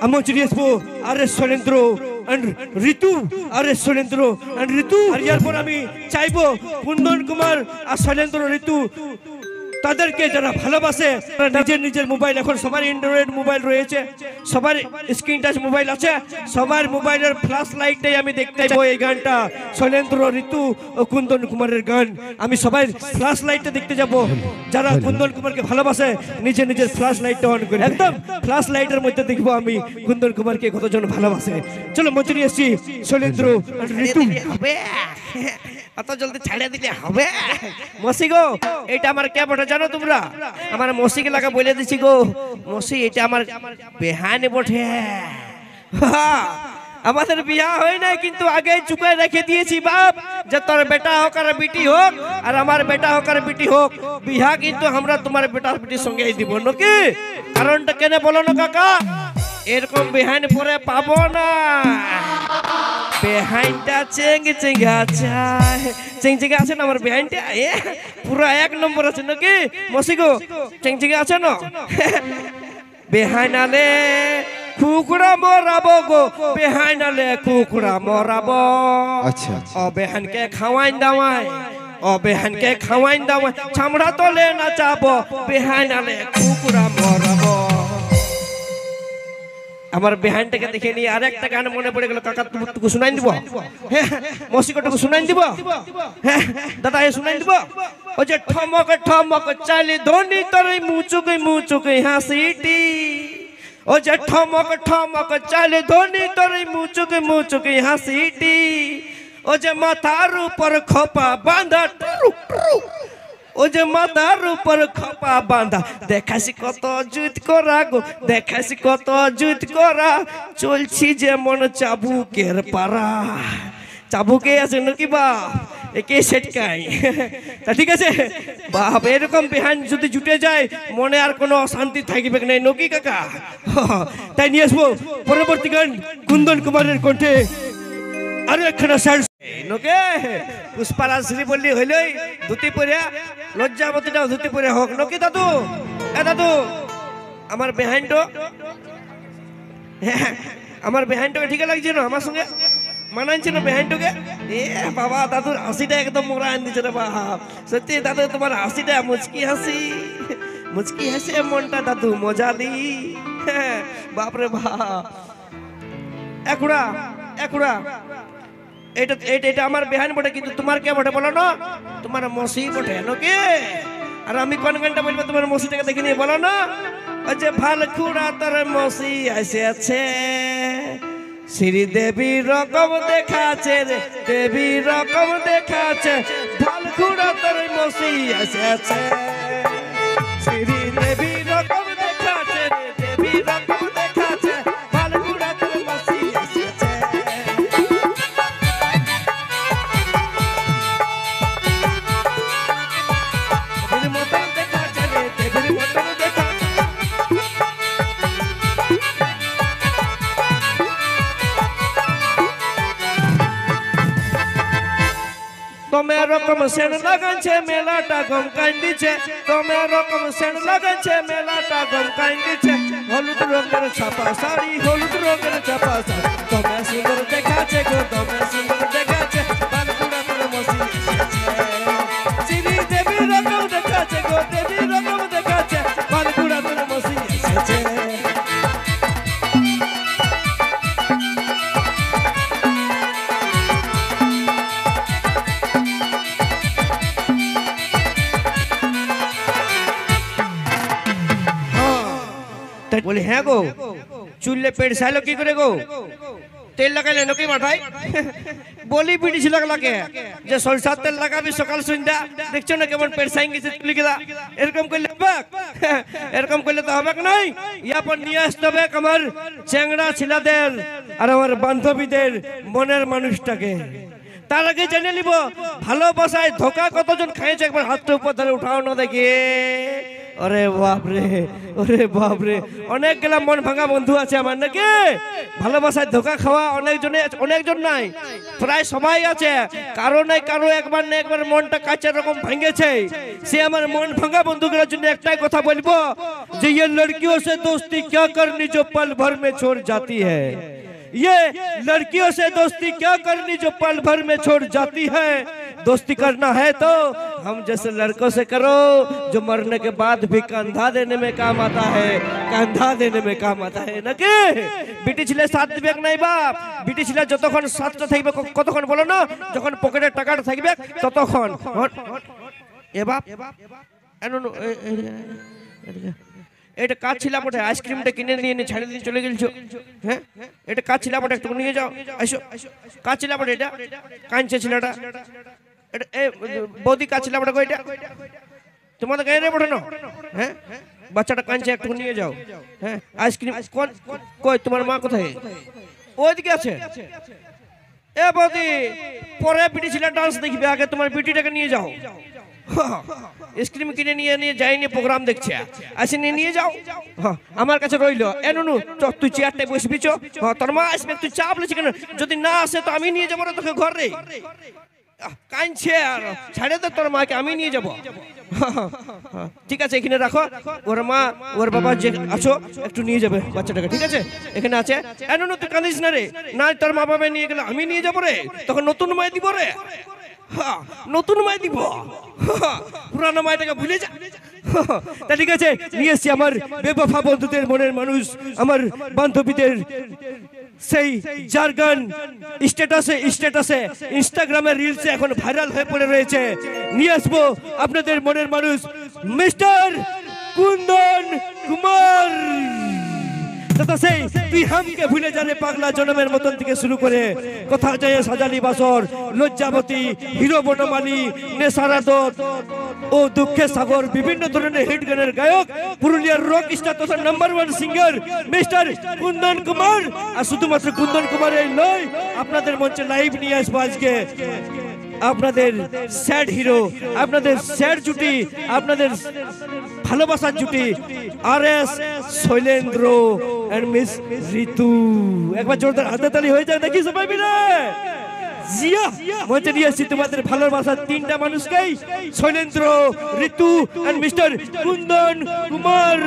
আমার চলে আসবো আর শৈলেন্দ্র ঋতু আর শৈলেন্দ্র ঋতু আর এরপর আমি চাইবো কুন্দন কুমার আর শৈলেন্দ্র ঋতু তাদেরকে যারা ভালোবাসে নিজের নিজের মোবাইল, এখন সবার অ্যান্ড্রয়েড মোবাইল রয়েছে, সবার স্ক্রিন টাচ মোবাইল আছে, সবার মোবাইলের ফ্ল্যাশ লাইটটাই আমি দেখতে চাইবো এই গানটা শৈলেন্দ্র ঋতু ও কুন্দন কুমারের গান। আমি সবাই ফ্ল্যাশ লাইটটা দেখতে যাব, যারা কুন্দন কুমারকে ভালোবাসে নিজের নিজের ফ্ল্যাশ লাইটটা অন করে একদম ফ্ল্যাশ লাইটের মধ্যে দেখবো আমি কুন্দন কুমারকে কতজন ভালোবাসে। চলো মঞ্চে নিয়ে এসছি শৈলেন্দ্র ঋতু। অত জলদি ছাড়িয়ে দিলে হবে? মসি গো, এটা আমার কে বটে জানো তোমরা? আমার মসিকে লাগা বলে দিছি গো, মসি এটা আমার বেহানে বটে। আমাদের বিয়া হয় নাই কিন্তু আগে চুকায় রেখে দিয়েছি বাপ, যে তোর বেটা হোক আর বিটি হোক আর আমার বেটা হোক আর বিটি হোক, বিয়া কিন্তু আমরা তোমার বেটার বিটির সঙ্গে দিব নাকি? কারণটা কেনে বলো না কাকা? এরকম বেহান পরে পাবো না। বেহাইনটা চেঙ্গা আছে না আমার বেহাইনটা, পুরো এক নম্বর আছে নাকি মসি গো? চেঙ্গা আছে না? বেহাইনালে কুকুরা মরাবো গো, বেহাইনালে কুকুরা মরাবো। আচ্ছা ও বেহানকে খাওয়াইন দাওয়াই, ও বেহানকে খাওয়াইন দাওয়াই, চামড়া তোলে না চাবো, বেহাইনালে কুকুরা মরাবো। আমার বেহানটাকে দেখে নিয়ে আর একটা গান মনে পড়ে গেল কাকা, তুমি শুনাই দিব? হ্যাঁ মসিকটাকে শুনাই দিব? হ্যাঁ দাদা এ শুনাই দিব? ও যে ঠমক ঠমক চালি ধনি তোর মুচুকে হাসিটি, ও যে ঠমক ঠমক চালি ধনি তোর মুচুকে হাসিটি, ও যে মাথার উপর খোপা বাঁধা, ও যে মাথার উপর খোপা বাঁধা, দেখাছি কত জুত করা গো, দেখাছি কত জুত করা, চলছি যেমন চাবুকের পারা। চাবুকে আছে নাকি বাপ? একে সেটকাই। তা ঠিক আছে বাপ, এরকম বেহান যদি জুটে যায় মনে আর কোনো অশান্তি থাকবে না নকি কাকা। তাই নিয়ে আসবো পরবর্তী গান কুন্দন কুমারের কণ্ঠে আরো একখানা স্যার নোকে পুষ্পারাজ শ্রী বললি হইলই ধুতি পরিয়া, লজ্জাবতীটাও ধুতি পরিয়া হোক নকি দাদু। এ দাদু আমার বেহাইনটো, আমার বেহাইনটোকে ঠিক লাগছে না? আমার সঙ্গে মানাইছে না বেহাইনটোকে? এ বাবা দাদুর হাসিটা একদম মোরা আন দিচ্ছে রে বাপ, সত্যি দাদু তোমার হাসিটা মুচকি হাসি, মুচকি হাসি মনটা দাদু মজা দি। বাপরে বাপ, একুড়া একুড়া এটা এটা আমার বেহান বটে, কিন্তু তোমার কে বটে বলো না? তোমার মসি বটে নাকি? আর আমি কোন গানটা বলবো তোমার মসিটাকে দেখে নিয়ে বলো না? যে ভালকুড়া তোর মসি এসেছে, শ্রীদেবী রকম দেখাচ্ছে রে, দেবী রকম দেখাচ্ছে, ভালকুড়া তোর মসি এসেছে, শ্রীদেবী রকম দেখাচ্ছে রে, দেবী রকম দেখাচ্ছে, ভালকুড়া তোর মসি এসেছে। তোমার রকম সেন লাগাচ্ছে মেলাটা গম কান্দিছে, তোমার রকম সেন লাগাচ্ছে মেলাটা গম কান্দিছে, হলুদ রঙের ছাপা শাড়ি, হলুদ রঙের ছাপা শাড়ি, তোমার সুন্দর দেখাচ্ছে গো, তোমার সুন্দর দেখাচ্ছে, বালকুড়া তোর মসি এসেছে, শ্রীদেবী রকম দেখাচ্ছে গো, দেবী রকম দেখাচ্ছে, বালকুড়া তোর মসি এসেছে। বলি হ্যাঁ গো, চুললে পেট সাইলো কি করে গো? তেল লাগাইলে নাকি মাথায়? বলি পিটি ছিল লাগে যে সরষার তেল লাগাবি সকাল সন্ধ্যা, দেখছো না কেমন পেট সাইন গেছে চুলি গেলা। এরকম করলে হবে? এরকম করলে তো হবে নাই। ইয়া পর নিয়ে আসতে হবে আমার চ্যাংড়া ছিলাদের আর আমার বান্ধবীদের মনের মানুষটাকে। তার আগে জেনে নিব ভালোবাসায় ধোকা কতজন খাইছে, একবার হাতটা উপর ধরে উঠাও না দেখি। ওরে বাপরে, ওরে বাপরে, অনেক গেলাম মন ভাঙা বন্ধু আছে আমার নাকি? ভালোবাসায় ধোকা খাওয়া অনেকজন নাই, প্রায় সবাই আছে। কারো নাই কারো একবার না একবার মনটা কাঁচা রকম ভেঙেছে। সে আমার মন ভাঙা বন্ধুগুলোর জন্য একটাই কথা বলবো যে ये लड़कियों से दोस्ती क्या करनी जो पल भर में छोड़ जाती है, ये लड़कियों से दोस्ती क्या करनी जो पल भर में छोड़ जाती है। दोस्ती करना है तो हम जैसे लड़कों से करो जो मरने के बाद भी कंधा देने में काम आता है, कंधा देने में काम आता है নাকি? বিটি ছেলে সাথ দিবে নাই বাপ, বিটি ছেলে যতক্ষণ সাথটা থাকবে কতক্ষণ বলো না, যখন পকেটে টাকাটা থাকবে ততক্ষণ। এ বাপ এটা কাজ ছিল বটে, আইসক্রিমটা কিনে নিয়ে ছাড়ে দিয়ে চলে গেলছো। হ্যাঁ এটা কাজ ছিল বটে, একটু নিয়ে যাও, আসো। কাজ ছিল বটে, এটা কাঁচছে ছেলেটা, এটা বৌদি কাজ ছিল বটে, এটা তোমাদের গায়ে রে বটে না? হ্যাঁ বাচ্চাটা কাঁচছে, একটু নিয়ে যাও। হ্যাঁ আইসক্রিম কই তোমার মা কোথায়? ওইদিকে আছে। এ বৌদি পরে বিটি ছেলে ডান্স দেখবে, আগে তোমার বিটিটাকে নিয়ে যাও। আইসক্রিম কিনে নিয়ে যাইনি, প্রোগ্রাম দেখছে, আসে নিয়ে যাও। হ্যাঁ আমার কাছে রইলো। এ নুনু তুই চেয়ারটায় বসবি, তোর মা আসবে, তুই চা বলেছি কেন? যদি না আসে তো আমি নিয়ে যাবো না তোকে ঘরে। কাঁদছে আর ছাড়ে দে তোর মাকে, আমি নিয়ে যাবো। ঠিক আছে এখানে রাখো, ওর মা ওর বাবা যে আছো একটু নিয়ে যাবে বাচ্চাটাকে, ঠিক আছে? এখানে আছে। এ নুনু তুই কাঁদিস না রে, না তোর মা বাবা নিয়ে গেলে আমি নিয়ে যাবো রে, তখন নতুন মায় দিব রে। নতুন মায় দিব, পুরানো মায়টাকে ভুলে যা। তা ঠিক আছে, নিয়ে এসছি আমার বেবফা বন্ধুদের মনের মানুষ, আমার বান্ধবীদের সেই যার গান স্ট্যাটাসে ইনস্টাগ্রামে রিলসে এখন ভাইরাল হয়ে পড়ে রয়েছে। নিয়ে আসবো আপনাদের মনের মানুষ মিস্টার কুন্দন কুমার। তথা সেই তুই হামকে ভুলে জানে পাগলা জনমের মতন থেকে শুরু করে কথা যায় সাজালি বাসর, লজ্জাবতী, হিরো বনমালী, নেশারাদত ও দুঃখের সাগর, বিভিন্ন ধরনের হিট গানের গায়ক, পুরুলিয়ার রক স্টার তথা number 1 singer mister Kundan Kumar. আর শুধুমাত্র কুন্দন কুমার এই নয়, আপনাদের মঞ্চে লাইভ নিয়ে আসবো আজকে আপনাদের স্যাড হিরো, আপনাদের স্যাড জুটি, আপনাদের ভালোবাসার জুটি RS শৈলেন্দ্র এন্ড মিস ঋতু। একবার জোরদার হাততালি হয়ে যায় নাকি সবাই মিলে? জিয়া মঞ্চে নিয়ে এসেছি তোমাদের ভালোবাসার তিনটা মানুষকেই, শৈলেন্দ্র, ঋতু এন্ড মিস্টার কুন্দন কুমার।